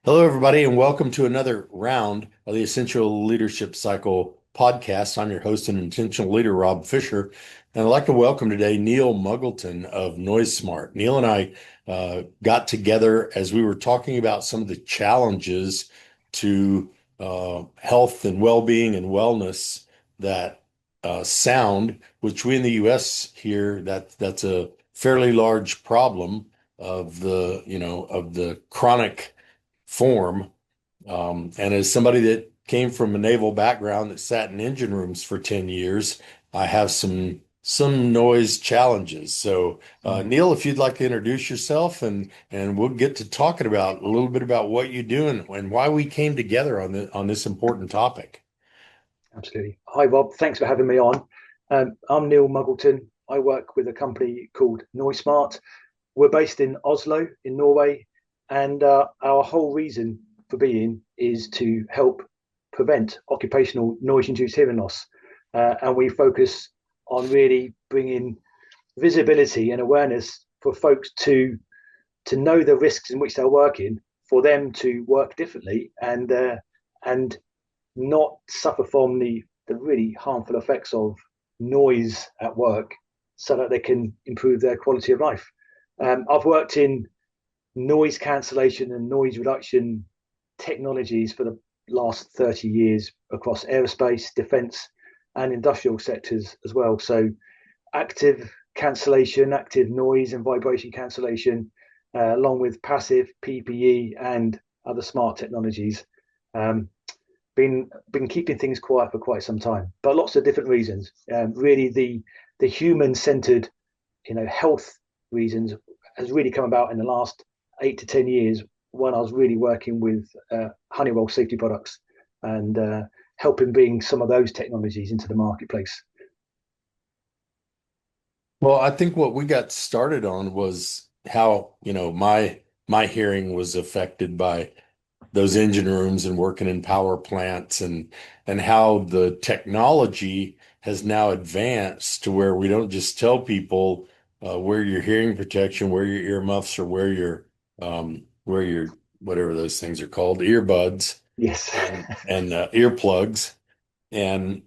Hello, everybody, and welcome to another round of the Essential Leadership Cycle podcast. I'm your host and intentional leader, Rob Fisher, and I'd like to welcome today Neal Muggleton of Noise Smart. Neal and I got together as we were talking about some of the challenges to health and well-being and wellness that sound, which we in the U.S. here that's a fairly large problem of the chronic form. And as somebody that came from a naval background that sat in engine rooms for 10 years, I have some noise challenges. So, Mm. Neal, if you'd like to introduce yourself and we'll get to talking about a little bit about what you do and why we came together on this important topic. Absolutely. Hi, Rob. Thanks for having me on. I'm Neal Muggleton. I work with a company called Noise Smart. We're based in Oslo, in Norway, and our whole reason for being is to help prevent occupational noise-induced hearing loss. And we focus on really bringing visibility and awareness for folks to know the risks in which they're working, for them to work differently and not suffer from the really harmful effects of noise at work so that they can improve their quality of life. I've worked in noise cancellation and noise reduction technologies for the last 30 years across aerospace, defense, and industrial sectors as well. So, active cancellation, active noise and vibration cancellation, along with passive PPE and other smart technologies. Um, been keeping things quiet for quite some time, but lots of different reasons. Really, the human centered, health reasons has really come about in the last 8 to 10 years when I was really working with Honeywell safety products and helping bring some of those technologies into the marketplace. Well, I think what we got started on was how, my hearing was affected by those engine rooms and working in power plants and how the technology has now advanced to where we don't just tell people wear your hearing protection, wear your earmuffs, or wear your whatever those things are called, earbuds Yes. and earplugs and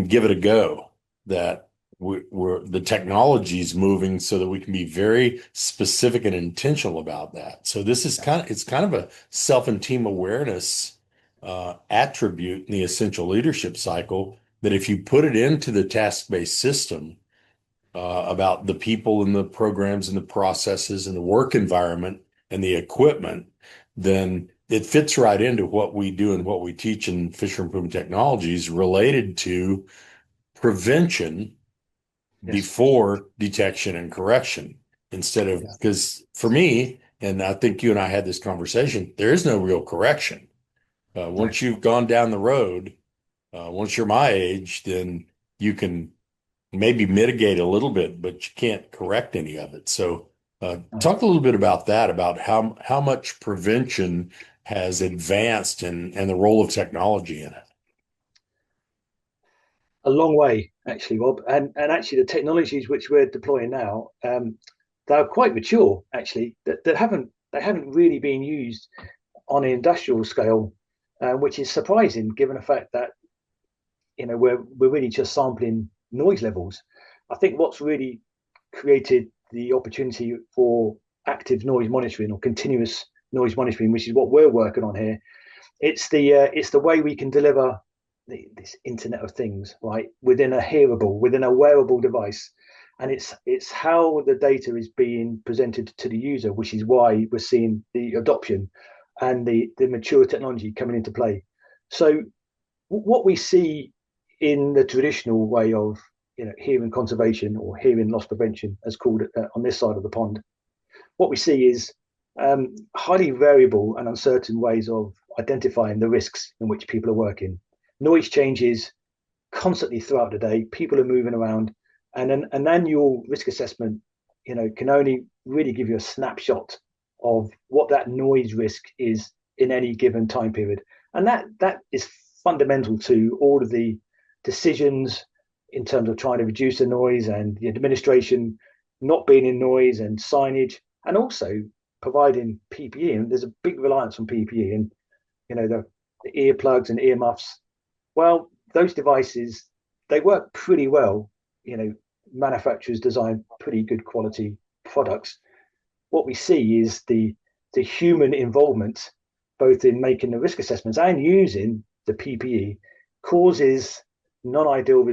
give it a go. That we're the technology is moving so that we can be very specific and intentional about that. So this is it's kind of a self and team awareness attribute in the essential leadership cycle that if you put it into the task-based system about the people and the programs and the processes and the work environment and the equipment, then it fits right into what we do and what we teach in Fisher Improvement Technologies related to prevention Yes. before detection and correction instead of Yeah. because for me, and I think you and I had this conversation, there is no real correction. No. Once you've gone down the road, once you're my age, then you can maybe mitigate a little bit, but you can't correct any of it. So, No. talk a little bit about that, about how much prevention has advanced and the role of technology in it. A long way, actually, Rob. And actually, the technologies which we're deploying now, they're quite mature, actually. That haven't really been used on an industrial scale, which is surprising given the fact that we're really just sampling noise levels. I think what's really created the opportunity for active noise monitoring or continuous noise monitoring, which is what we're working on here. It's the way we can deliver this Internet of Things, right, within a wearable device, and it's how the data is being presented to the user, which is why we're seeing the adoption and the mature technology coming into play. So what we see in the traditional way of hearing conservation or hearing loss prevention, as called it on this side of the pond, what we see is highly variable and uncertain ways of identifying the risks in which people are working. Noise changes constantly throughout the day. People are moving around, and an annual risk assessment, can only really give you a snapshot of what that noise risk is in any given time period, and that is fundamental to all of the decisions in terms of trying to reduce the noise and the administration not being in noise and signage, and also providing PPE, and there's a big reliance on PPE, and the earplugs and earmuffs. Well, those devices, they work pretty well. Manufacturers design pretty good quality products. What we see is the human involvement, both in making the risk assessments and using the PPE, causes non-ideal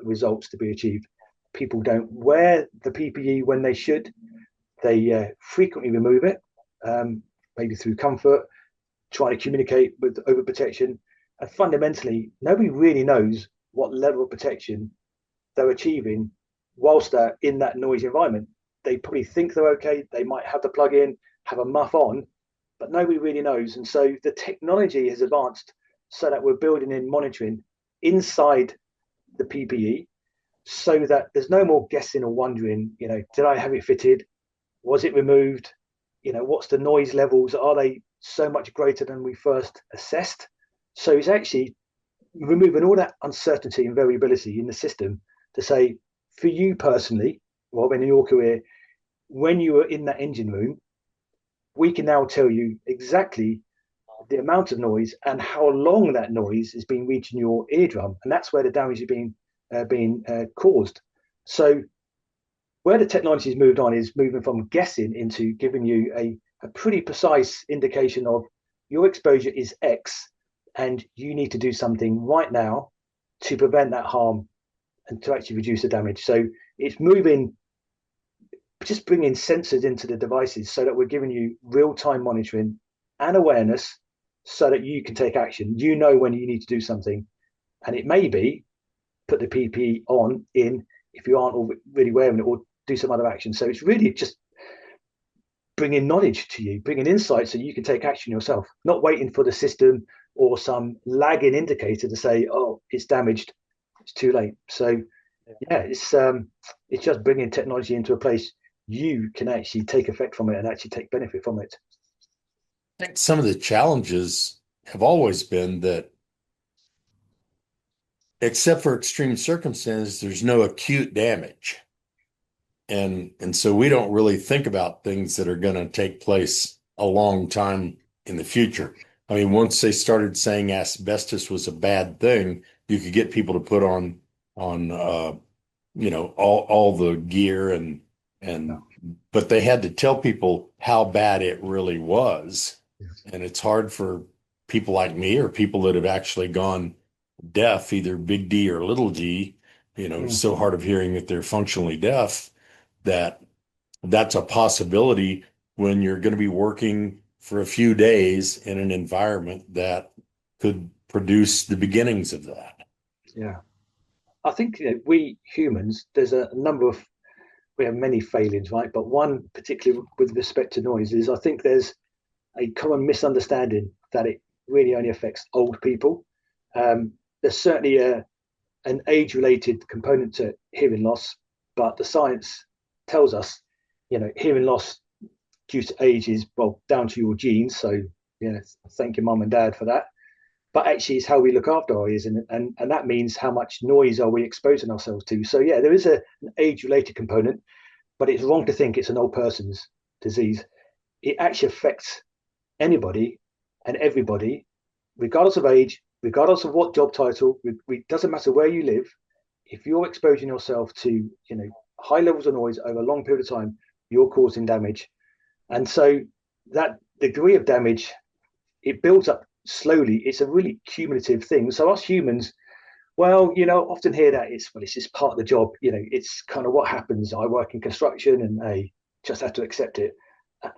results to be achieved. People don't wear the PPE when they should. They frequently remove it, maybe through comfort, trying to communicate with overprotection. And fundamentally, nobody really knows what level of protection they're achieving whilst they're in that noisy environment. They probably think they're okay. They might have the plug in, have a muff on, but nobody really knows. And so the technology has advanced so that we're building in monitoring inside the PPE so that there's no more guessing or wondering, did I have it fitted? Was it removed? What's the noise levels? Are they so much greater than we first assessed? So it's actually removing all that uncertainty and variability in the system to say, for you personally, Rob, in your career, when you were in that engine room, we can now tell you exactly the amount of noise and how long that noise is being reaching your eardrum, and that's where the damage is being caused. So where the technology has moved on is moving from guessing into giving you a pretty precise indication of your exposure is X, and you need to do something right now to prevent that harm and to actually reduce the damage. So it's moving, just bringing sensors into the devices so that we're giving you real-time monitoring and awareness so that you can take action. When you need to do something. And it may be put the PPE on if you aren't really wearing it, or do some other action. So it's really just bringing knowledge to you, bringing insight so you can take action yourself, not waiting for the system or some lagging indicator to say, oh, it's damaged, it's too late. So yeah, it's just bringing technology into a place you can actually take effect from it and actually take benefit from it. I think some of the challenges have always been that, except for extreme circumstances, there's no acute damage. And so we don't really think about things that are going to take place a long time in the future. I mean, once they started saying asbestos was a bad thing, you could get people to put on all the gear and but they had to tell people how bad it really was. And it's hard for people like me or people that have actually gone deaf, either big D or little d, so hard of hearing that they're functionally deaf, that that's a possibility when you're going to be working for a few days in an environment that could produce the beginnings of that. Yeah. I think we humans, we have many failings, right? But one particularly with respect to noise is I think there's a common misunderstanding that it really only affects old people. There's certainly an age-related component to hearing loss, but the science tells us, hearing loss due to age is, well, down to your genes. So, thank your mum and dad for that. But actually, it's how we look after our ears, and that means how much noise are we exposing ourselves to. So, yeah, there is an age-related component, but it's wrong to think it's an old person's disease. It actually affects anybody and everybody, regardless of age, regardless of what job title. It doesn't matter where you live. If you're exposing yourself to, high levels of noise over a long period of time, you're causing damage. And so that degree of damage, it builds up slowly. It's a really cumulative thing. So us humans, well, often hear that it's just part of the job. It's kind of what happens. I work in construction and I just have to accept it.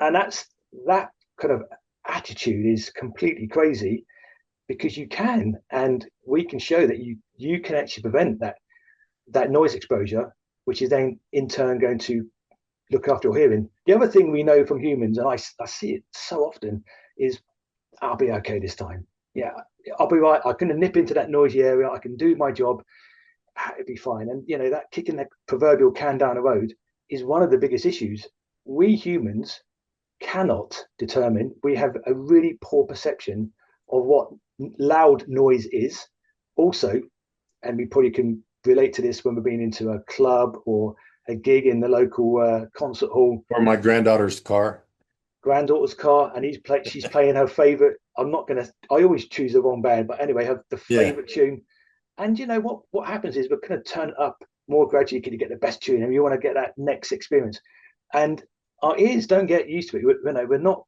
And that kind of attitude is completely crazy, because you can, and we can show that you can actually prevent that noise exposure, which is then in turn going to look after your hearing. The other thing we know from humans, and I see it so often, is I'll be okay this time. Yeah, I'll be right. I can nip into that noisy area. I can do my job. It'll be fine. And that kicking the proverbial can down the road is one of the biggest issues. We humans cannot determine. We have a really poor perception of what loud noise is. Also, and we probably can relate to this when we're being into a club or a gig in the local concert hall, Or my granddaughter's car. granddaughter's car, and she's playing her favorite. I'm not gonna. I always choose the wrong band, but anyway, have the Yeah. favorite tune. And you know what happens is we're going to turn it up more gradually. Can you get the best tune, and you want to get that next experience. And our ears don't get used to it. We're not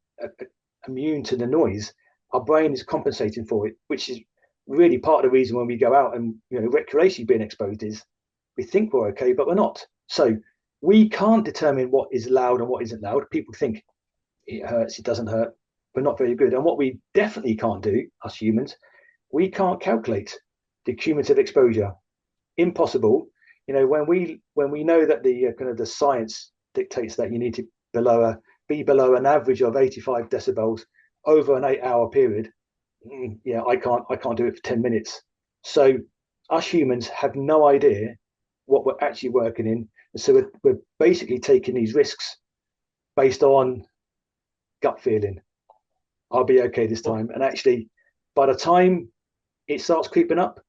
immune to the noise. Our brain is compensating for it, which is really part of the reason when we go out and recreationally being exposed is we think we're okay, but we're not. So we can't determine what is loud and what isn't loud. People think it hurts, it doesn't hurt. We're not very good. And what we definitely can't do, us humans, we can't calculate the cumulative exposure. Impossible. When we know that the kind of the science dictates that you need to be below an average of 85 decibels over an 8-hour period. Yeah, I can't do it for 10 minutes. So us humans have no idea what we're actually working in. So we're basically taking these risks based on gut feeling. I'll be okay this time. And actually, by the time it starts creeping up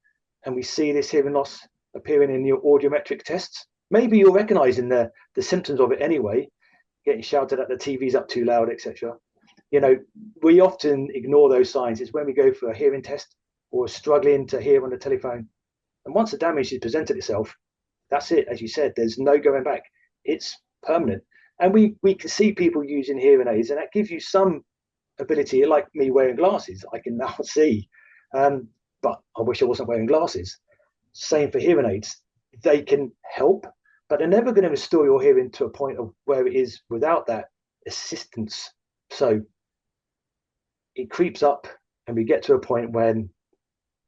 and we see this hearing loss appearing in your audiometric tests, maybe you're recognizing the symptoms of it anyway, getting shouted at, the TV's up too loud, etc. We often ignore those signs. It's when we go for a hearing test or struggling to hear on the telephone. And once the damage has presented itself, that's it. As you said, there's no going back. It's permanent. And we can see people using hearing aids, and that gives you some ability, like me wearing glasses. I can now see, but I wish I wasn't wearing glasses. Same for hearing aids. They can help, but they're never going to restore your hearing to a point of where it is without that assistance. So it creeps up and we get to a point when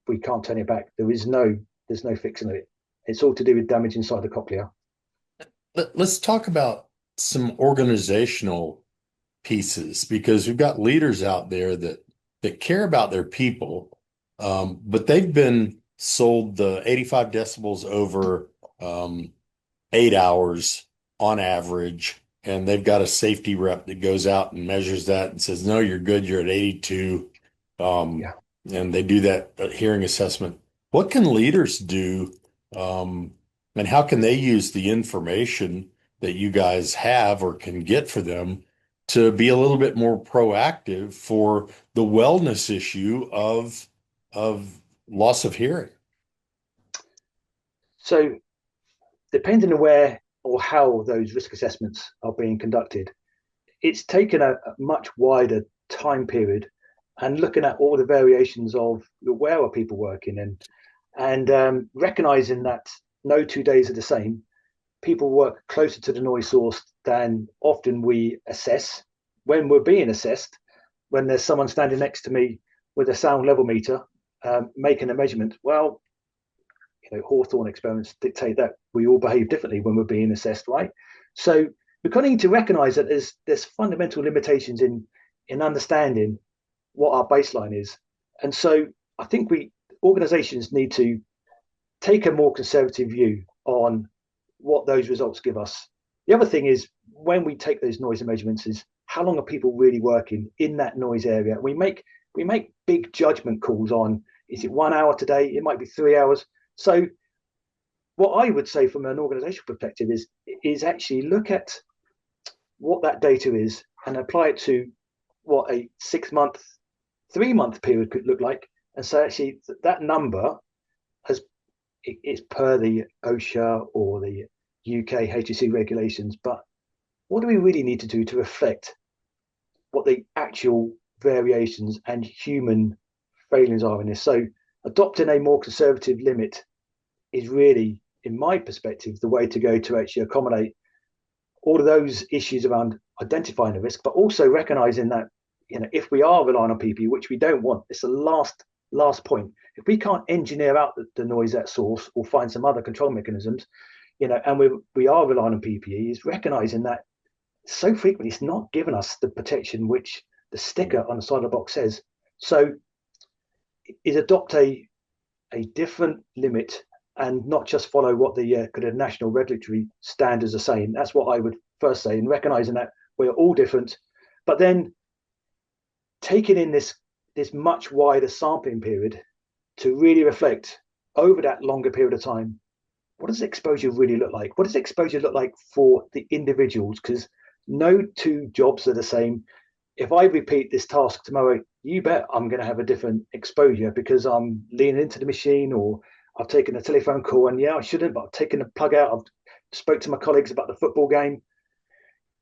we can't turn it back. There's no fixing it. It's all to do with damage inside the cochlea. Let's talk about some organizational pieces because we've got leaders out there that care about their people, but they've been sold the 85 decibels over 8 hours on average, and they've got a safety rep that goes out and measures that and says, "No, you're good. You're at 82." Yeah. And they do that hearing assessment. What can leaders do, and how can they use the information that you guys have or can get for them to be a little bit more proactive for the wellness issue of loss of hearing? So depending on where or how those risk assessments are being conducted, it's taken a much wider time period and looking at all the variations of where are people working and recognizing that no 2 days are the same. People work closer to the noise source than often we assess. When we're being assessed, when there's someone standing next to me with a sound level meter making a measurement, well, Hawthorne experiments dictate that we all behave differently when we're being assessed, right? So we're going to need to recognize that there's fundamental limitations in understanding what our baseline is. And so I think organizations need to take a more conservative view on what those results give us. The other thing is when we take those noise measurements is how long are people really working in that noise area? We make big judgment calls on, is it 1 hour today? It might be 3 hours. So what I would say from an organizational perspective is actually look at what that data is and apply it to what a 6-month, 3-month period could look like. And so actually that number it's per the OSHA or the UK HSE regulations, but what do we really need to do to reflect what the actual variations and human failings are in this? So adopting a more conservative limit is really, in my perspective, the way to go to actually accommodate all of those issues around identifying the risk, but also recognizing that if we are relying on PPE, which we don't want, it's the last point. If we can't engineer out the noise at source or find some other control mechanisms, and we are relying on PPE, is recognizing that so frequently it's not giving us the protection which the sticker on the side of the box says. So is adopt a different limit and not just follow what the kind of national regulatory standards are saying. That's what I would first say, and recognizing that we're all different, but then taking in this much wider sampling period to really reflect over that longer period of time what does exposure really look like? What does exposure look like for the individuals? Because no two jobs are the same. If I repeat this task tomorrow, you bet I'm going to have a different exposure because I'm leaning into the machine, or I've taken a telephone call, and yeah, I shouldn't, but I've taken the plug out. I've spoke to my colleagues about the football game.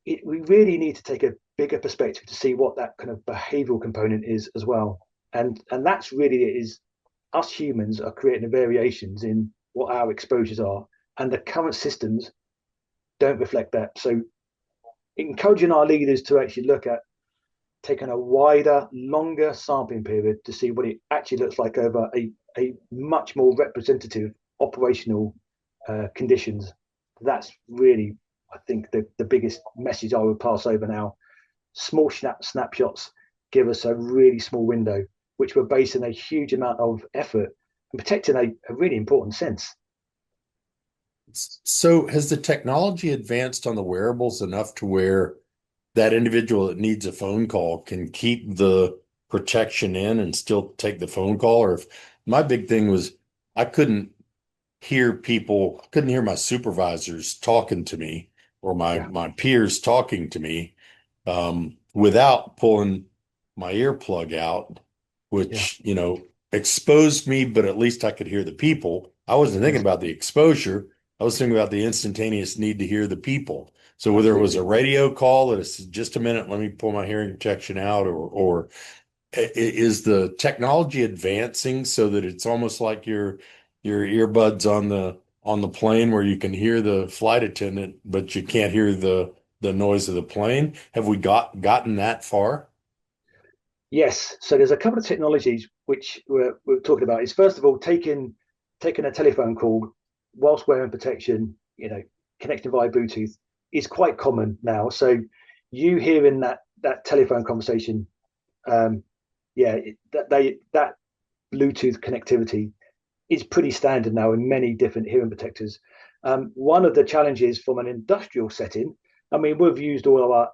We really need to take a bigger perspective to see what that kind of behavioral component is as well. And that's really it, is us humans are creating the variations in what our exposures are, and the current systems don't reflect that. So encouraging our leaders to actually look at taking a wider, longer sampling period to see what it actually looks like over a much more representative operational conditions. That's really, I think, the biggest message I would pass over now. Small snapshots give us a really small window, which we're basing a huge amount of effort and protecting a really important sense. So has the technology advanced on the wearables enough to where that individual that needs a phone call can keep the protection in and still take the phone call? Or if my big thing was I couldn't hear my supervisors talking to me or Yeah, my peers talking to me without pulling my earplug out, yeah, which, exposed me, but at least I could hear the people. I wasn't thinking yes, about the exposure. I was thinking about the instantaneous need to hear the people. So whether it was a absolutely. radio call that is just a minute, let me pull my hearing protection out, or is the technology advancing so that it's almost like your earbuds on the plane where you can hear the flight attendant, but you can't hear the noise of the plane? Have we gotten that far? Yes. So there's a couple of technologies which we're talking about. Is first of all taking a telephone call whilst wearing protection, connecting via Bluetooth is quite common now. So you hearing that telephone conversation, um, yeah, that Bluetooth connectivity is pretty standard now in many different hearing protectors. One of the challenges from an industrial setting, I mean, we've used all of our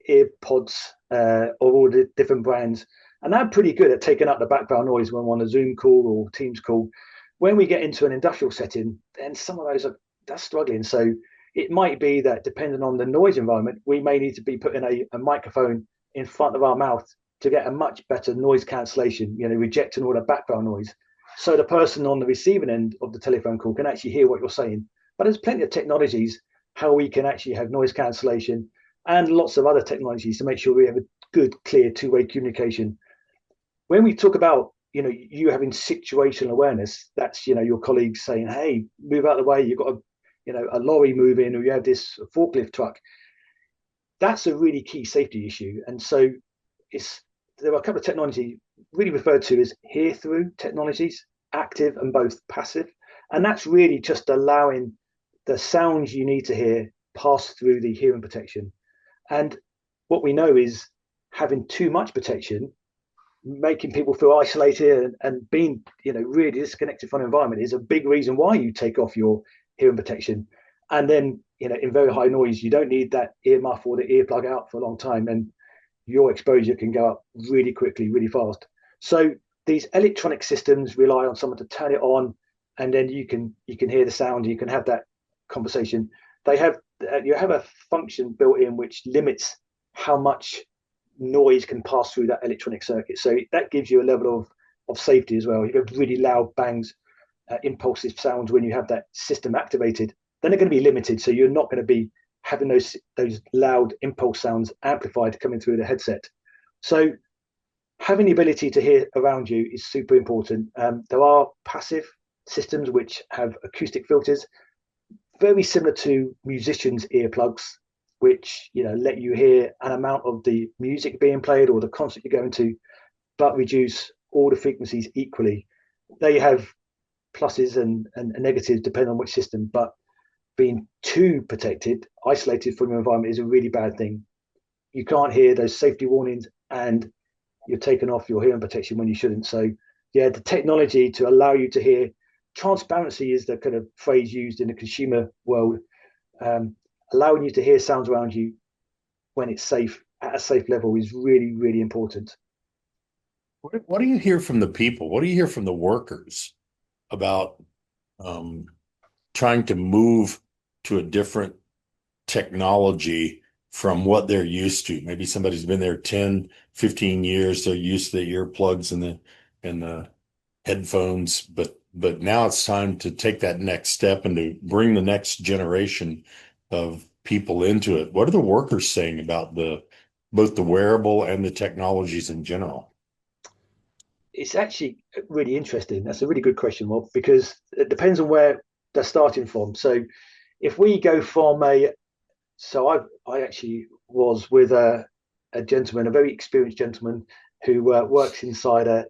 earpods of all the different brands, and they're pretty good at taking out the background noise when we're on a Zoom call or Teams call. When we get into an industrial setting, then some of those are that's struggling. So it might be that depending on the noise environment, we may need to be putting a microphone in front of our mouth to get a much better noise cancellation, rejecting all the background noise. So the person on the receiving end of the telephone call can actually hear what you're saying. But there's plenty of technologies how we can actually have noise cancellation and lots of other technologies to make sure we have a good, clear two-way communication. When we talk about, you having situational awareness, that's, your colleagues saying, hey, move out of the way, you've got a lorry moving, or you have this forklift truck. That's a really key safety issue. And so there are a couple of technology really referred to as hear through technologies, active and both passive. And that's really just allowing the sounds you need to hear pass through the hearing protection. And what we know is having too much protection, making people feel isolated and being, really disconnected from the environment is a big reason why you take off your hearing protection. And then, in very high noise, you don't need that ear muff or the earplug out for a long time. And your exposure can go up really quickly, really fast. So these electronic systems rely on someone to turn it on, and then you can hear the sound, you can have that conversation. They have you have a function built in which limits how much noise can pass through that electronic circuit. So that gives you a level of safety as well. You have really loud bangs, impulsive sounds when you have that system activated. Then they're going to be limited, so you're not going to be having those loud impulse sounds amplified coming through the headset. So having the ability to hear around you is super important. There are passive systems which have acoustic filters, very similar to musicians' earplugs, which let you hear an amount of the music being played or the concert you're going to, but reduce all the frequencies equally. They have pluses and negatives depending on which system, but being too protected, isolated from your environment is a really bad thing. You can't hear those safety warnings, and you're taking off your hearing protection when you shouldn't. So, yeah, the technology to allow you to hear, transparency is the kind of phrase used in the consumer world, um, allowing you to hear sounds around you when it's safe at a safe level is really, really important. What do you hear from the people? What do you hear from the workers about? trying to move to a different technology from what they're used to. Maybe somebody's been there 10, 15 years. They're used to the earplugs and the headphones, but now it's time to take that next step and to bring the next generation of people into it. What are the workers saying about the both the wearable and the technologies in general? It's actually really interesting. That's a really good question, Rob, because it depends on where they're starting from. So if we go from I actually was with a gentleman, a very experienced gentleman who works inside a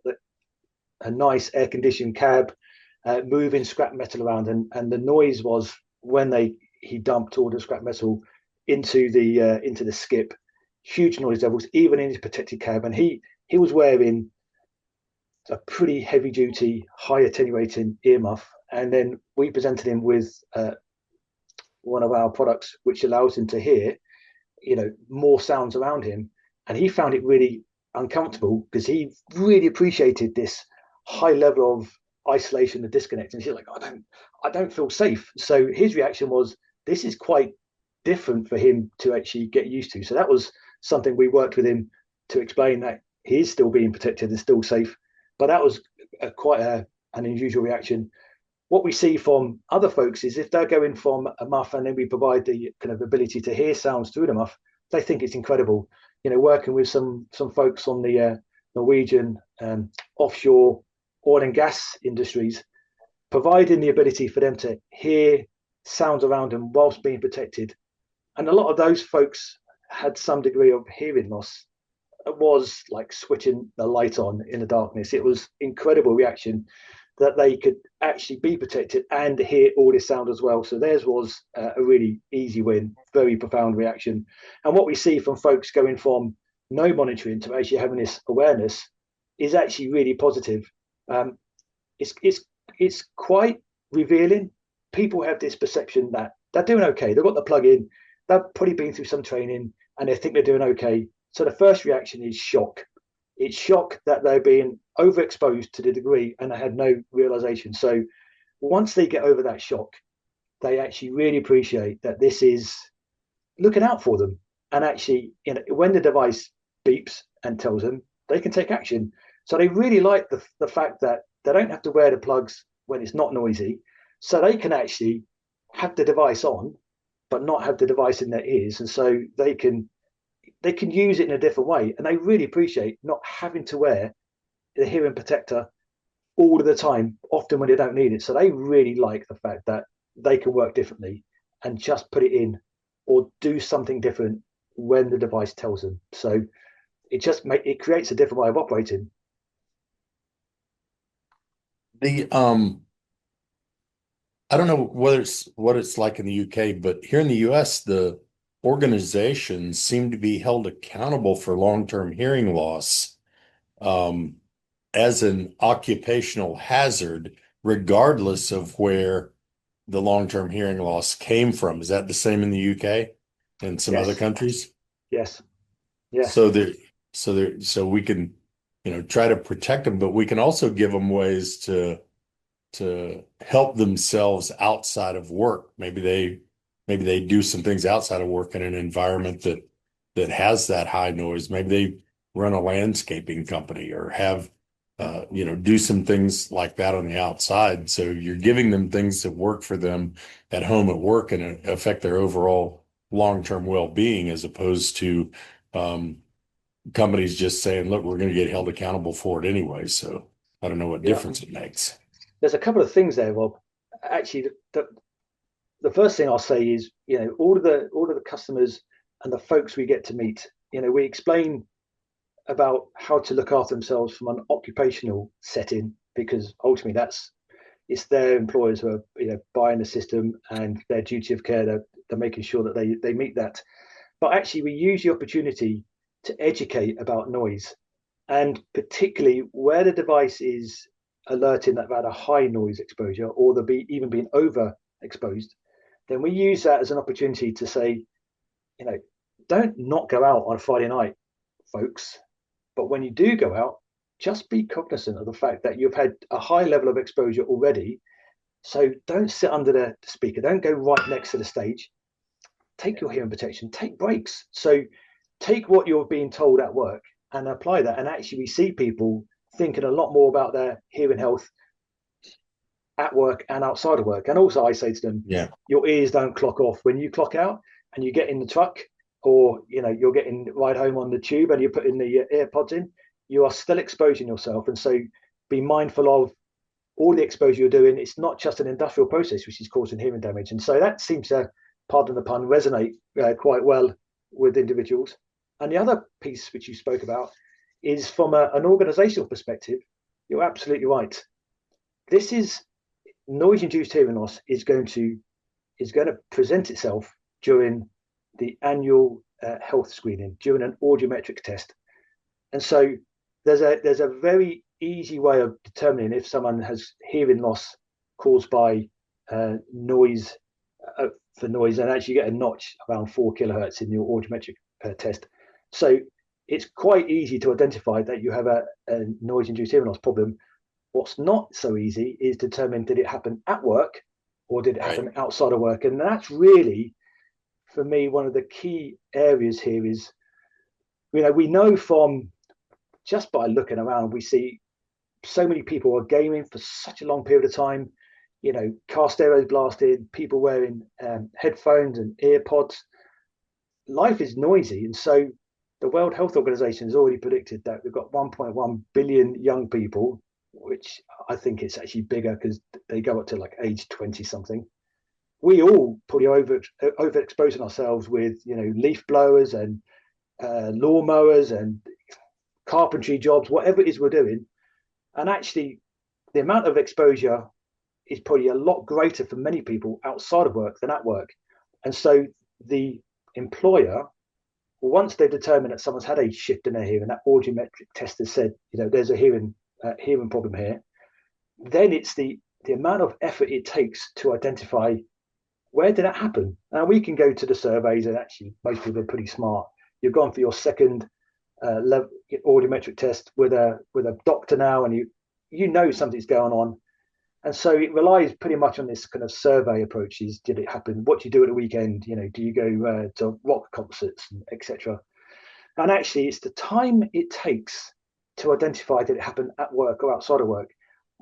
nice air conditioned cab, moving scrap metal around, and the noise was when he dumped all the scrap metal into the skip, huge noise levels, even in his protected cab, and he was wearing a pretty heavy duty, high attenuating earmuff, and then we presented him with one of our products which allows him to hear more sounds around him, and he found it really uncomfortable because he really appreciated this high level of isolation and disconnect, and he's like, I don't feel safe. So his reaction was, this is quite different for him to actually get used to. So that was something we worked with him to explain, that he's still being protected and still safe, but that was quite an unusual reaction. What we see from other folks is if they're going from a muff and then we provide the kind of ability to hear sounds through the muff, they think it's incredible. Working with some folks on the Norwegian offshore oil and gas industries, providing the ability for them to hear sounds around them whilst being protected. And a lot of those folks had some degree of hearing loss. It was like switching the light on in the darkness. It was incredible reaction that they could actually be protected and hear all this sound as well. So theirs was a really easy win, very profound reaction. And what we see from folks going from no monitoring to actually having this awareness is actually really positive. Um, it's quite revealing. People have this perception that they're doing okay. They've got the plug in. They've probably been through some training and they think they're doing okay. So the first reaction is shock. It's shock that they're being overexposed to the degree and they had no realization. So once they get over that shock, they actually really appreciate that this is looking out for them. And actually, when the device beeps and tells them, they can take action. So they really like the fact that they don't have to wear the plugs when it's not noisy. So they can actually have the device on, but not have the device in their ears. And so they can use it in a different way. And they really appreciate not having to wear the hearing protector all of the time, often when they don't need it. So they really like the fact that they can work differently and just put it in or do something different when the device tells them. So it creates a different way of operating. The I don't know whether it's what it's like in the UK, but here in the US, the organizations seem to be held accountable for long-term hearing loss um, as an occupational hazard, regardless of where the long-term hearing loss came from. Is that the same in the UK and some other Yes, countries? yes, yes. So so we can, try to protect them, but we can also give them ways to help themselves outside of work. Maybe they do some things outside of work in an environment that has that high noise. Maybe they run a landscaping company or have do some things like that on the outside. So you're giving them things that work for them at home, at work, and affect their overall long-term well-being, as opposed to um, companies just saying, look, we're going to get held accountable for it anyway. So I don't know what Yeah. difference it makes. There's a couple of things there, Rob. Actually, the first thing I'll say is, all of the customers and the folks we get to meet, we explain about how to look after themselves from an occupational setting, because ultimately it's their employers who are buying the system, and their duty of care, they're making sure that they meet that. But actually, we use the opportunity to educate about noise, and particularly where the device is alerting that they've had a high noise exposure, or even being overexposed, then we use that as an opportunity to say, you know, don't not go out on a Friday night, folks. But when you do go out, just be cognizant of the fact that you've had a high level of exposure already. So don't sit under the speaker. Don't go right next to the stage. Take your hearing protection. Take breaks. So take what you're being told at work and apply that. And actually, we see people thinking a lot more about their hearing health at work and outside of work. And also, I say to them, Yeah. your ears don't clock off when you clock out and you get in the truck, or you're getting ride home on the tube and you're putting the AirPods in. You are still exposing yourself, and so be mindful of all the exposure you're doing. It's not just an industrial process which is causing hearing damage, and so that seems to, pardon the pun, resonate quite well with individuals. And the other piece which you spoke about is from an organizational perspective. You're absolutely right. This is noise-induced hearing loss is going to present itself during the annual health screening, during an audiometric test. And so there's a very easy way of determining if someone has hearing loss caused by noise, for noise, and actually get a notch around 4 kilohertz in your audiometric test. So it's quite easy to identify that you have a noise-induced hearing loss problem. What's not so easy is determine, did it happen at work or did it Right. happen outside of work? And that's really, for me, one of the key areas here is, we know from just by looking around, we see so many people are gaming for such a long period of time. Car stereos blasted, people wearing headphones and earpods. Life is noisy, and so the World Health Organization has already predicted that we've got 1.1 billion young people, which I think it's actually bigger because they go up to like age 20 something. We all probably overexposing ourselves with leaf blowers and lawnmowers and carpentry jobs, whatever it is we're doing. And actually, the amount of exposure is probably a lot greater for many people outside of work than at work. And so the employer, once they determine that someone's had a shift in their hearing, that audiometric test has said, there's a hearing problem here, then it's the amount of effort it takes to identify where did that happen. Now we can go to the surveys, and actually most people are pretty smart. You've gone for your second level audiometric test with a doctor now, and you know something's going on. And so it relies pretty much on this kind of survey approach. Is, did it happen? What do you do at the weekend? Do you go to rock concerts, etc.? And actually, it's the time it takes to identify that it happened at work or outside of work.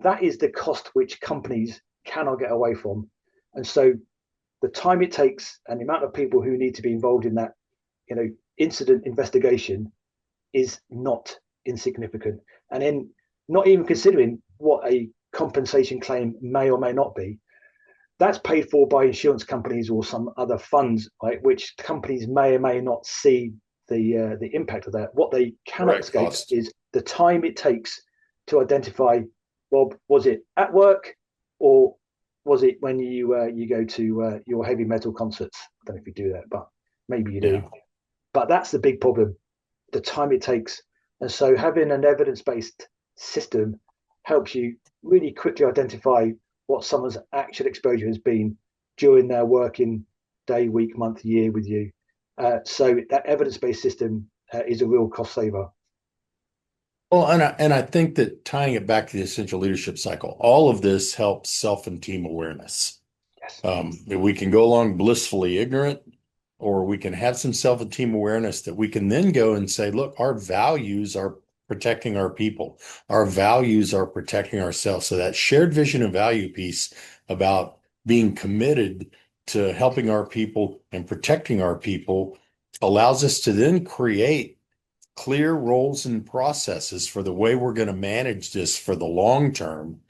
That is the cost which companies cannot get away from. And so the time it takes and the amount of people who need to be involved in that, incident investigation is not insignificant. And then not even considering what a compensation claim may or may not be, that's paid for by insurance companies or some other funds, right? Which companies may or may not see the impact of that. What they cannot Direct escape cost. is the time it takes to identify. Well, was it at work or was it when you go to your heavy metal concerts? I don't know if you do that, but maybe you do. Yeah. But that's the big problem, the time it takes. And so having an evidence-based system helps you really quickly identify what someone's actual exposure has been during their working day, week, month, year with you. So that evidence-based system is a real cost saver. Well, and I think that tying it back to the essential leadership cycle, all of this helps self and team awareness. Yes. We can go along blissfully ignorant, or we can have some self and team awareness that we can then go and say, look, our values are protecting our people. Our values are protecting ourselves. So that shared vision and value piece about being committed to helping our people and protecting our people allows us to then create clear roles and processes for the way we're going to manage this for the long term,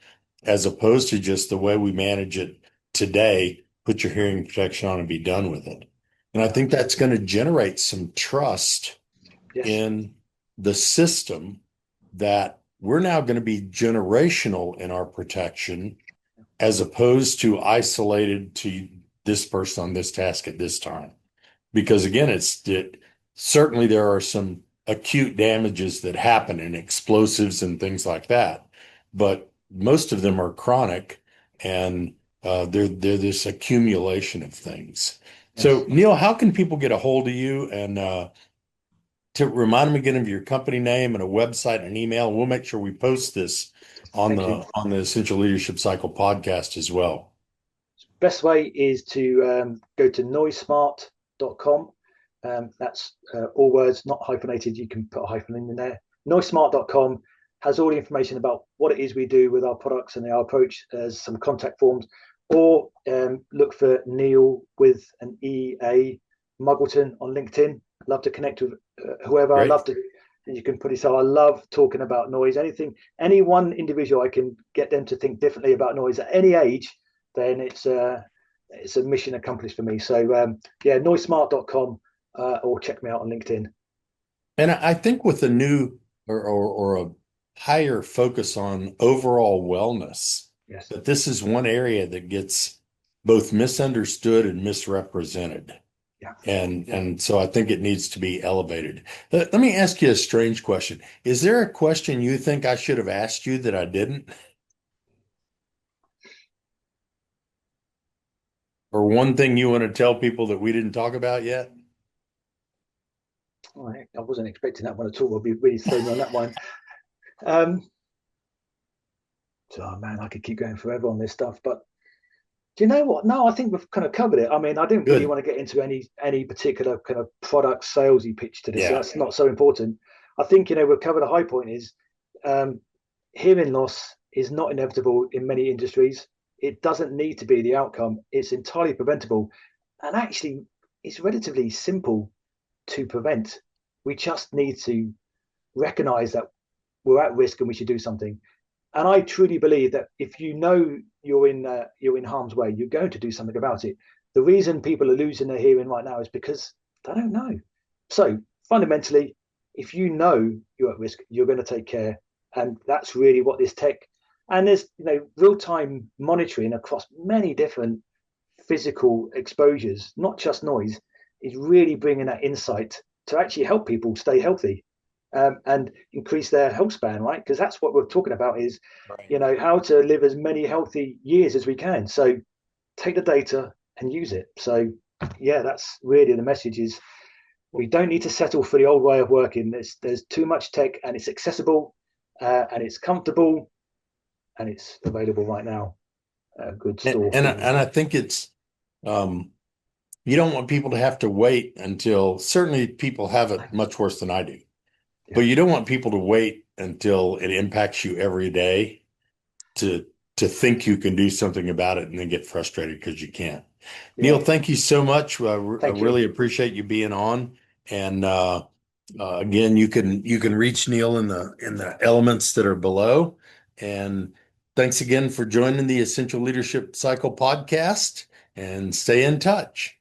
as opposed to just the way we manage it today, put your hearing protection on and be done with it. And I think that's going to generate some trust Yes. in the system that we're now going to be generational in our protection as opposed to isolated to this person on this task at this time. Because again, certainly there are some acute damages that happen in explosives and things like that, but most of them are chronic and they're this accumulation of things. So, Yes. Neal, how can people get a hold of you and to remind them again of your company name and a website and an email. We'll make sure we post this on Thank you. the Essential Leadership Cycle podcast as well. Best way is to go to noisemart.com. That's all words, not hyphenated. You can put a hyphen in there. Noisemart.com has all the information about what it is we do with our products and our approach. There's some contact forms, or look for Neal with an EA Muggleton on LinkedIn. I'd love to connect with whoever. I Great. love to. You can put it. So I love talking about noise. Any one individual, I can get them to think differently about noise at any age. Then it's a mission accomplished for me. So yeah, noisemart.com, or check me out on LinkedIn. And I think with a new or a higher focus on overall wellness, Yes. that this is one area that gets both misunderstood and misrepresented. Yeah. And so I think it needs to be elevated. Let me ask you a strange question. Is there a question you think I should have asked you that I didn't? Or one thing you want to tell people that we didn't talk about yet? I wasn't expecting that one at all. I'll be really thrown on that one. Oh man, I could keep going forever on this stuff, but do you know what? No, I think we've kind of covered it. I mean, I didn't really Good. want to get into any particular kind of product salesy pitch to this. So Yeah. that's not so important. I think we've covered a high point. Is um, hearing loss is not inevitable in many industries. It doesn't need to be the outcome. It's entirely preventable, and actually, it's relatively simple to prevent. We just need to recognize that we're at risk and we should do something. And I truly believe that if you know you're in harm's way, you're going to do something about it. The reason people are losing their hearing right now is because they don't know. So fundamentally, if you know you're at risk, you're going to take care, and that's really what this tech. And there's real time monitoring across many different physical exposures, not just noise, is really bringing that insight to actually help people stay healthy, and increase their health span, right? Because that's what we're talking about is, Right. how to live as many healthy years as we can. So take the data and use it. So yeah, that's really the message is we don't need to settle for the old way of working. There's too much tech, and it's accessible, and it's comfortable, and it's available right now. A good And store and for I, you. and I think it's um you don't want people to have to wait until certainly people have it much worse than I do. But Yeah. you don't want people to wait until it impacts you every day to think you can do something about it and then get frustrated because you can't. Neal, Yeah. thank you so much. I Thank you. really appreciate you being on. And again, you can reach Neal in the elements that are below. And thanks again for joining the Essential Leadership Cycle podcast. And stay in touch.